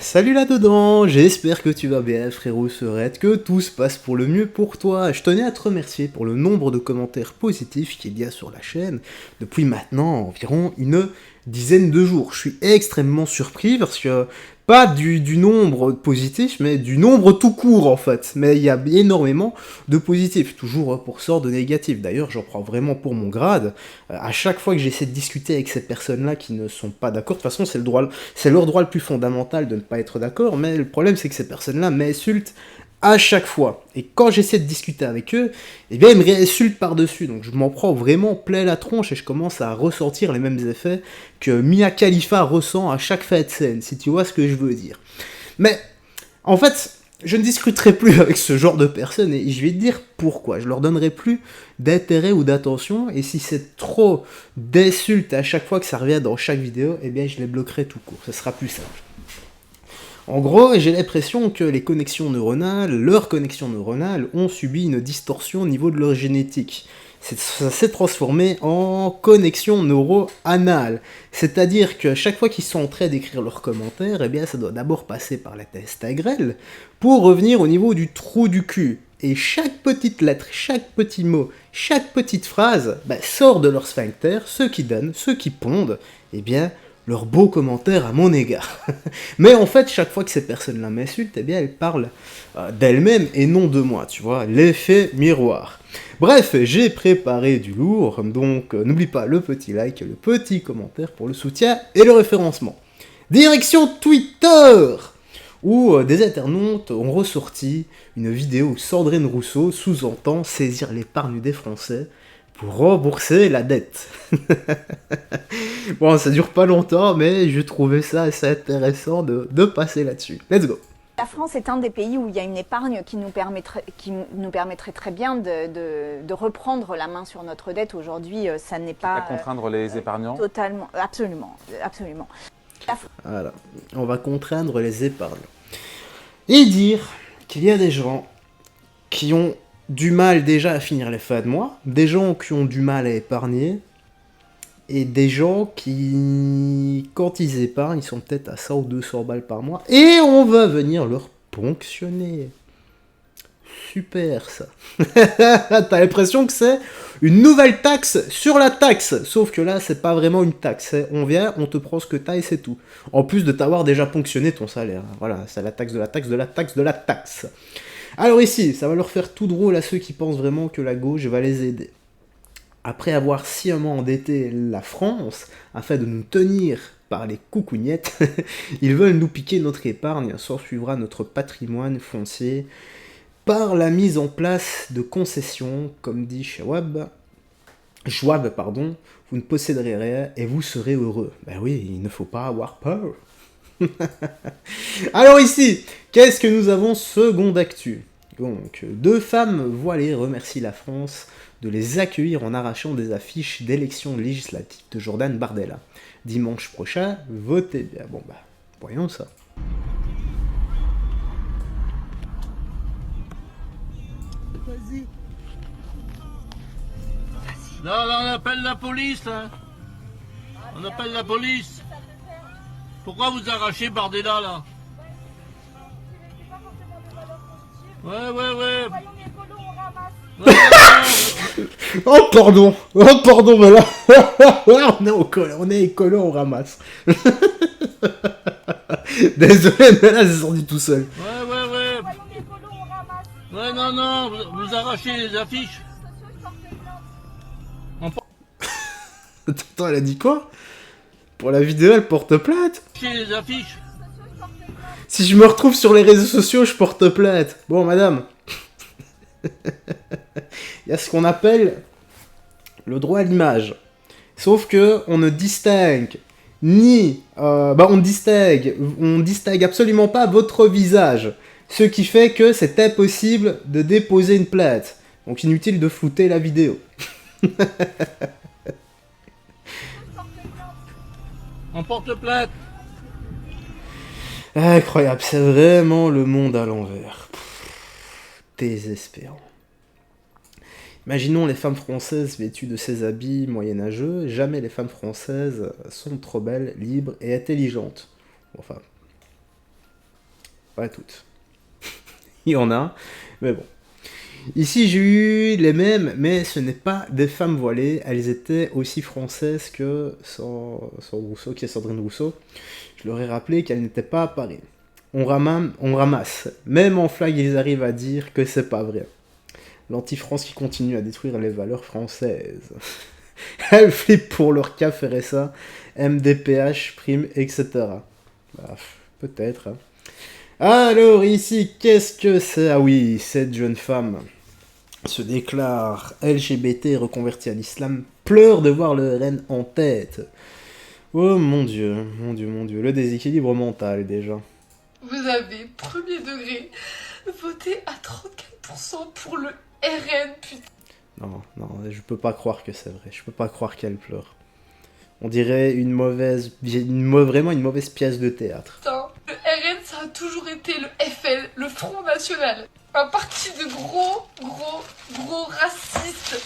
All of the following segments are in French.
Salut là-dedans, j'espère que tu vas bien frérot Serette, que tout se passe pour le mieux pour toi. Je tenais à te remercier pour le nombre de commentaires positifs qu'il y a sur la chaîne depuis maintenant environ une dizaine de jours. Je suis extrêmement surpris parce que, pas du nombre positif, mais du nombre tout court en fait. Mais il y a énormément de positifs, toujours pour sort de négatifs. D'ailleurs, j'en prends vraiment pour mon grade. À chaque fois que j'essaie de discuter avec ces personnes-là qui ne sont pas d'accord, de toute façon c'est leur droit le plus fondamental de ne pas être d'accord, mais le problème c'est que ces personnes-là m'insultent à chaque fois. Et quand j'essaie de discuter avec eux, eh bien ils me réinsultent par-dessus. Donc je m'en prends vraiment plein la tronche et je commence à ressentir les mêmes effets que Mia Khalifa ressent à chaque fin de scène, si tu vois ce que je veux dire. Mais en fait, je ne discuterai plus avec ce genre de personnes et je vais te dire pourquoi. Je leur donnerai plus d'intérêt ou d'attention et si c'est trop d'insultes à chaque fois que ça revient dans chaque vidéo, eh bien je les bloquerai tout court. Ce sera plus simple. En gros, j'ai l'impression que les connexions neuronales, leurs connexions neuronales, ont subi une distorsion au niveau de leur génétique. Ça s'est transformé en connexion neuro-anale. C'est-à-dire que chaque fois qu'ils sont en train d'écrire leurs commentaires, eh bien ça doit d'abord passer par la testagrelle pour revenir au niveau du trou du cul. Et chaque petite lettre, chaque petit mot, chaque petite phrase sort de leur sphincter, ce qui donne, ce qui pondent, eh bien, leurs beaux commentaires à mon égard. Mais en fait, chaque fois que ces personnes-là m'insultent, eh bien, elles parlent d'elles-mêmes et non de moi, tu vois, l'effet miroir. Bref, j'ai préparé du lourd, donc n'oublie pas le petit like, le petit commentaire pour le soutien et le référencement. Direction Twitter, où des internautes ont ressorti une vidéo où Sandrine Rousseau sous-entend saisir l'épargne des Français pour rembourser la dette. Bon, ça dure pas longtemps, mais je trouvais ça assez intéressant de passer là-dessus. Let's go. La France est un des pays où il y a une épargne qui nous permettrait très bien de reprendre la main sur notre dette. Aujourd'hui, ça n'est pas... À contraindre les épargnants. Totalement, absolument, absolument. Voilà, on va contraindre les épargnants. Et dire qu'il y a des gens qui ont du mal déjà à finir les fins de mois, des gens qui ont du mal à épargner, et des gens qui, quand ils épargnent, ils sont peut-être à 100 ou 200 balles par mois, et on va venir leur ponctionner. Super ça. T'as l'impression que c'est une nouvelle taxe sur la taxe, sauf que là c'est pas vraiment une taxe, on vient, on te prend ce que t'as et c'est tout. En plus de t'avoir déjà ponctionné ton salaire, voilà, c'est la taxe de la taxe de la taxe de la taxe. Alors ici, ça va leur faire tout drôle à ceux qui pensent vraiment que la gauche va les aider. Après avoir sciemment endetté la France, afin de nous tenir par les coucougnettes, ils veulent nous piquer notre épargne, s'ensuivra notre patrimoine foncier, par la mise en place de concessions, comme dit Schwab, vous ne posséderez rien et vous serez heureux. Ben oui, il ne faut pas avoir peur. Alors ici, qu'est-ce que nous avons seconde actu? Donc, 2 femmes voilées remercient la France de les accueillir en arrachant des affiches d'élections législatives de Jordan Bardella. Dimanche prochain, votez bien. Bon bah, voyons ça. Vas-y. Là, on appelle la police, là. On appelle la police. Pourquoi vous arrachez Bardella, là? Ouais. Ouais. Oh pardon, mais là, on est écolo, on ramasse. Désolé, mais là, c'est sorti tout seul. Ouais. Ouais, non, vous arrachez les affiches. Attends, elle a dit quoi? Pour la vidéo, elle porte plainte. Chez les affiches. Si je me retrouve sur les réseaux sociaux, je porte plainte. Bon, madame. Il y a ce qu'on appelle le droit à l'image. Sauf que on ne distingue ni... on distingue absolument pas votre visage. Ce qui fait que c'est impossible de déposer une plainte. Donc inutile de flouter la vidéo. On porte plainte. Incroyable, c'est vraiment le monde à l'envers. Désespérant. Imaginons les femmes françaises vêtues de ces habits moyenâgeux. Jamais les femmes françaises sont trop belles, libres et intelligentes. Enfin, Pas toutes. Il y en a, mais bon. Ici, j'ai eu les mêmes, mais ce n'est pas des femmes voilées. Elles étaient aussi françaises que Sandrine Rousseau, qui est Sandrine Rousseau. Je leur ai rappelé qu'elles n'étaient pas à Paris. On ramasse. Même en flag, ils arrivent à dire que c'est pas vrai. L'anti-France qui continue à détruire les valeurs françaises. Elles flippent pour leur CAF RSA, MDPH, prime, etc. Bah, peut-être. Hein. Alors ici, qu'est-ce que c'est? Ah oui, cette jeune femme se déclare LGBT reconvertie à l'islam, pleure de voir le RN en tête. Oh mon dieu, mon dieu, mon dieu, le déséquilibre mental déjà. Vous avez, premier degré, voté à 34% pour le RN, putain. Non, non, je peux pas croire que c'est vrai, je peux pas croire qu'elle pleure. On dirait vraiment une mauvaise pièce de théâtre. Putain, le RN, ça a toujours été le FN, le Front National. Un parti de gros racistes.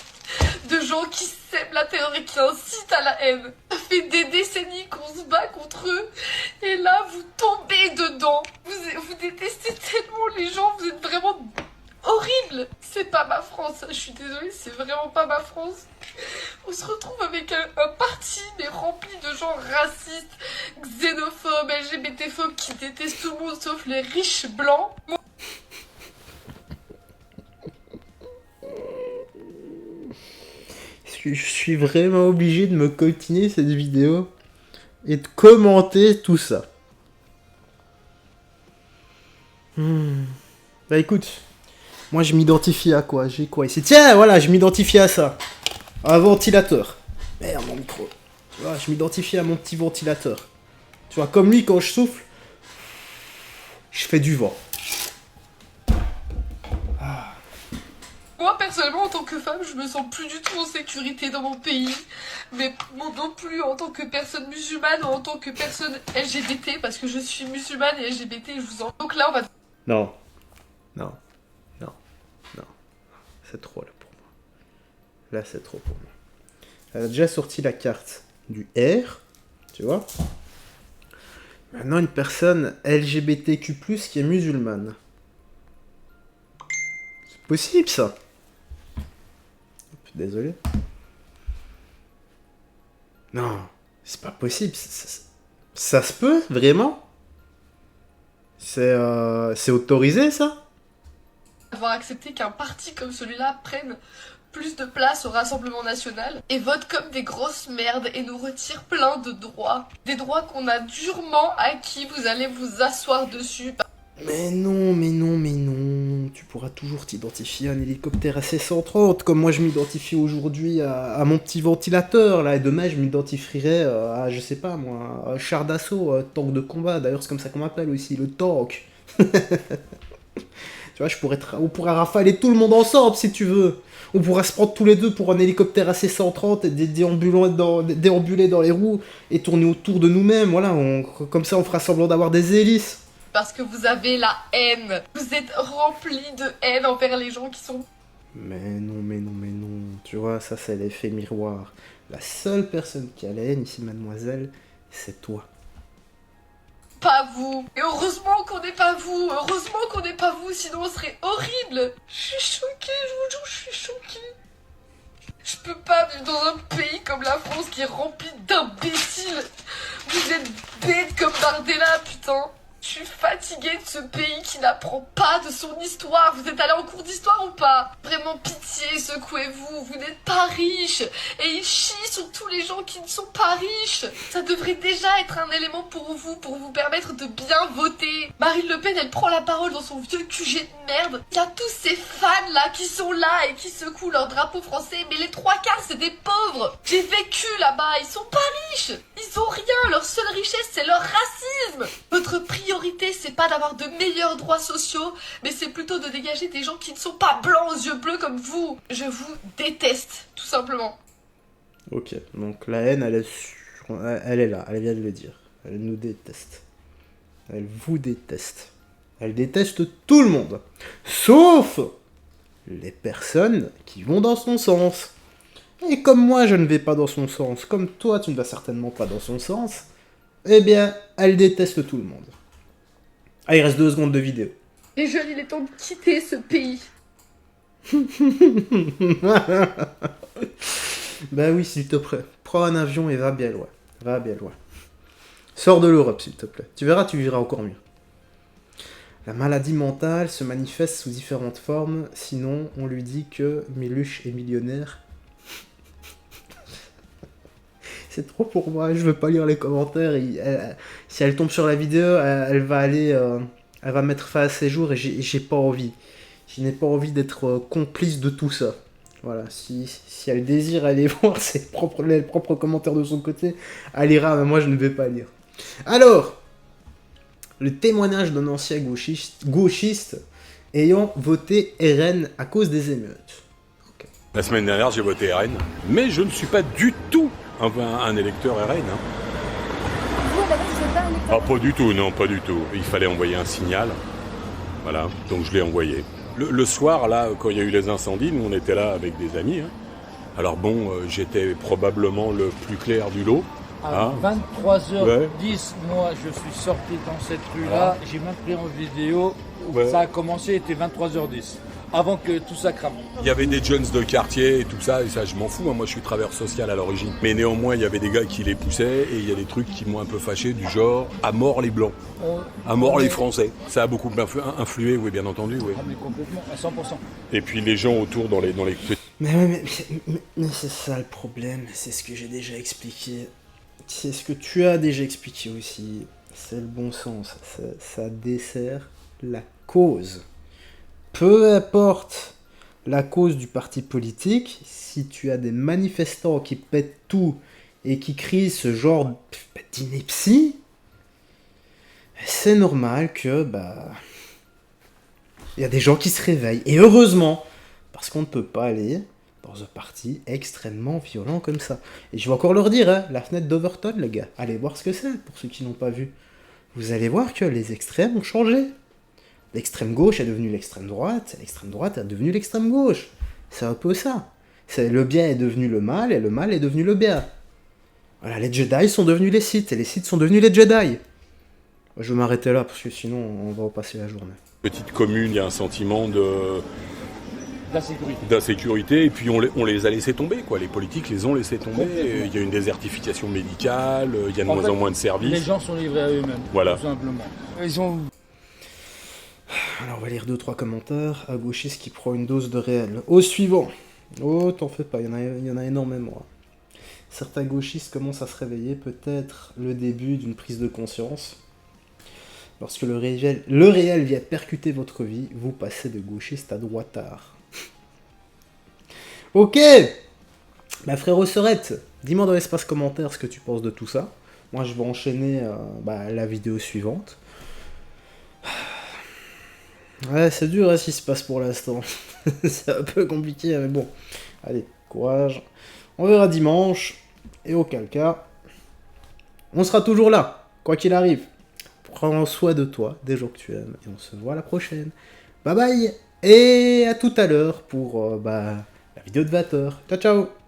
De gens qui sèment la terreur et qui incitent à la haine. Ça fait des décennies qu'on se bat contre eux. Et là, vous tombez dedans. Vous détestez tellement les gens, vous êtes vraiment horrible. C'est pas ma France, je suis désolée, c'est vraiment pas ma France. On se retrouve avec un parti mais rempli de gens racistes, xénophobes, LGBT-phobes qui détestent tout le monde sauf les riches blancs. Je suis vraiment obligé de me coltiner cette vidéo et de commenter tout ça. Bah écoute, moi je m'identifie à quoi? J'ai quoi ici? Tiens, voilà, je m'identifie à ça. Un ventilateur. Merde, mon micro. Tu vois, je m'identifie à mon petit ventilateur. Tu vois, comme lui, quand je souffle, je fais du vent. Moi, personnellement, en tant que femme, je me sens plus du tout en sécurité dans mon pays. Mais non plus en tant que personne musulmane ou en tant que personne LGBT, parce que je suis musulmane et LGBT, je vous en... Donc là, on va... Non. C'est trop, là, pour moi. Là, c'est trop pour moi. Elle a déjà sorti la carte du R, tu vois. Maintenant, une personne LGBTQ+, qui est musulmane. C'est possible, ça. Désolé. Non, c'est pas possible. Ça se peut, vraiment? C'est autorisé, ça? avoir accepté qu'un parti comme celui-là prenne plus de place au Rassemblement National et vote comme des grosses merdes et nous retire plein de droits. Des droits qu'on a durement acquis, vous allez vous asseoir dessus. Mais non, tu pourras toujours t'identifier à un hélicoptère AC-130, comme moi je m'identifie aujourd'hui à mon petit ventilateur, là, et demain je m'identifierai à, je sais pas moi, un char d'assaut, tank de combat, d'ailleurs c'est comme ça qu'on m'appelle aussi, le tank. Tu vois, on pourra rafaler tout le monde ensemble si tu veux. On pourra se prendre tous les deux pour un hélicoptère AC-130 et déambuler dans les roues et tourner autour de nous-mêmes, voilà, comme ça on fera semblant d'avoir des hélices. Parce que vous avez la haine. Vous êtes remplis de haine envers les gens qui sont... Mais non. Tu vois, ça c'est l'effet miroir. La seule personne qui a la haine ici, mademoiselle, c'est toi. Pas vous. Et heureusement qu'on n'est pas vous. Sinon on serait horrible. Je suis choquée, je vous jure, je suis choquée. Je peux pas vivre dans un pays comme la France qui est rempli d'imbéciles. Vous êtes bêtes comme Bardella, putain. Je suis fatiguée de ce pays qui n'apprend pas de son histoire. Vous êtes allé en cours d'histoire ou pas? Vraiment pitié, secouez-vous. Vous n'êtes pas riche. Et ils chient sur tous les gens qui ne sont pas riches. Ça devrait déjà être un élément pour vous permettre de bien voter. Marine Le Pen, elle prend la parole dans son vieux QG de merde. Il y a tous ces fans là qui sont là et qui secouent leur drapeau français. Mais les trois quarts, c'est des pauvres. J'ai vécu là-bas. Ils sont pas riches. Ils ont rien. Leur seule richesse, c'est leur racisme. Votre priorité, c'est pas d'avoir de meilleurs droits sociaux, mais c'est plutôt de dégager des gens qui ne sont pas blancs aux yeux bleus comme vous. Je vous déteste, tout simplement. Ok, donc la haine, elle est là, elle vient de le dire. Elle nous déteste. Elle vous déteste. Elle déteste tout le monde. Sauf les personnes qui vont dans son sens. Et comme moi, je ne vais pas dans son sens, comme toi, tu ne vas certainement pas dans son sens, eh bien, elle déteste tout le monde. Ah, il reste 2 secondes de vidéo. Les jeunes, il est temps de quitter ce pays. Bah oui, s'il te plaît. Prends un avion et va bien loin. Va bien loin. Sors de l'Europe, s'il te plaît. Tu verras, tu vivras encore mieux. La maladie mentale se manifeste sous différentes formes, sinon on lui dit que Miluche est millionnaire. C'est trop pour moi, je veux pas lire les commentaires. Si elle tombe sur la vidéo, elle va aller... elle va mettre fin à ses jours et j'ai pas envie. Je n'ai pas envie d'être complice de tout ça. Voilà, si elle désire aller voir les propres commentaires de son côté, elle ira, mais moi je ne vais pas lire. Alors, le témoignage d'un ancien gauchiste ayant voté RN à cause des émeutes. Okay. La semaine dernière, j'ai voté RN, mais je ne suis pas du tout un électeur RN. Hein. Vous, d'abord, vous êtes pas un électeur? Ah, pas du tout, non, pas du tout. Il fallait envoyer un signal. Voilà, donc je l'ai envoyé. Le soir, là, quand il y a eu les incendies, nous, on était là avec des amis. Hein. Alors bon, j'étais probablement le plus clair du lot. À 23h10, moi, je suis sorti dans cette rue-là. J'ai même pris en vidéo. Ça a commencé, il était 23h10. Avant que tout ça crame. Il y avait des jeunes de quartier et tout ça, et ça je m'en fous, hein. Moi je suis travailleur social à l'origine. Mais néanmoins, il y avait des gars qui les poussaient, et il y a des trucs qui m'ont un peu fâché, du genre, à mort les Blancs, à mort les Français. Ça a beaucoup influé, oui, bien entendu, oui. Ah, mais complètement, à 100%. Et puis les gens autour dans les Mais c'est ça le problème, c'est ce que j'ai déjà expliqué. C'est ce que tu as déjà expliqué aussi. C'est le bon sens, ça dessert la cause. Peu importe la cause du parti politique, si tu as des manifestants qui pètent tout et qui crient ce genre d'ineptie, c'est normal que, il y a des gens qui se réveillent. Et heureusement, parce qu'on ne peut pas aller dans un parti extrêmement violent comme ça. Et je vais encore leur dire, hein, la fenêtre d'Overton, les gars, allez voir ce que c'est, pour ceux qui n'ont pas vu. Vous allez voir que les extrêmes ont changé. L'extrême gauche est devenue l'extrême droite est devenue l'extrême gauche. C'est un peu ça. Le bien est devenu le mal, et le mal est devenu le bien. Voilà, les Jedi sont devenus les Sith, et les Sith sont devenus les Jedi. Je vais m'arrêter là, parce que sinon, on va repasser la journée. petites communes, il y a un sentiment d'insécurité. d'insécurité, et puis on les a laissés tomber, quoi. Les politiques les ont laissés tomber. Il y a une désertification médicale, il y a de moins en moins de services. Les gens sont livrés à eux-mêmes, voilà. Tout simplement. Ils ont... Alors on va lire 2-3 commentaires. À gauchiste qui prend une dose de réel. Au suivant. Oh, t'en fais pas, il y en a énormément. Certains gauchistes commencent à se réveiller, peut-être le début d'une prise de conscience. Lorsque le réel vient percuter votre vie, vous passez de gauchiste à droitard. Ok. Frérot Serette, dis-moi dans l'espace commentaire ce que tu penses de tout ça. Moi je vais enchaîner la vidéo suivante. Ouais, c'est dur ce qui se passe pour l'instant. C'est un peu compliqué, mais bon. Allez, courage. On verra dimanche. Et auquel cas, on sera toujours là, quoi qu'il arrive. Prends soin de toi, des gens que tu aimes, et on se voit la prochaine. Bye bye, et à tout à l'heure pour la vidéo de 20h. Ciao, ciao.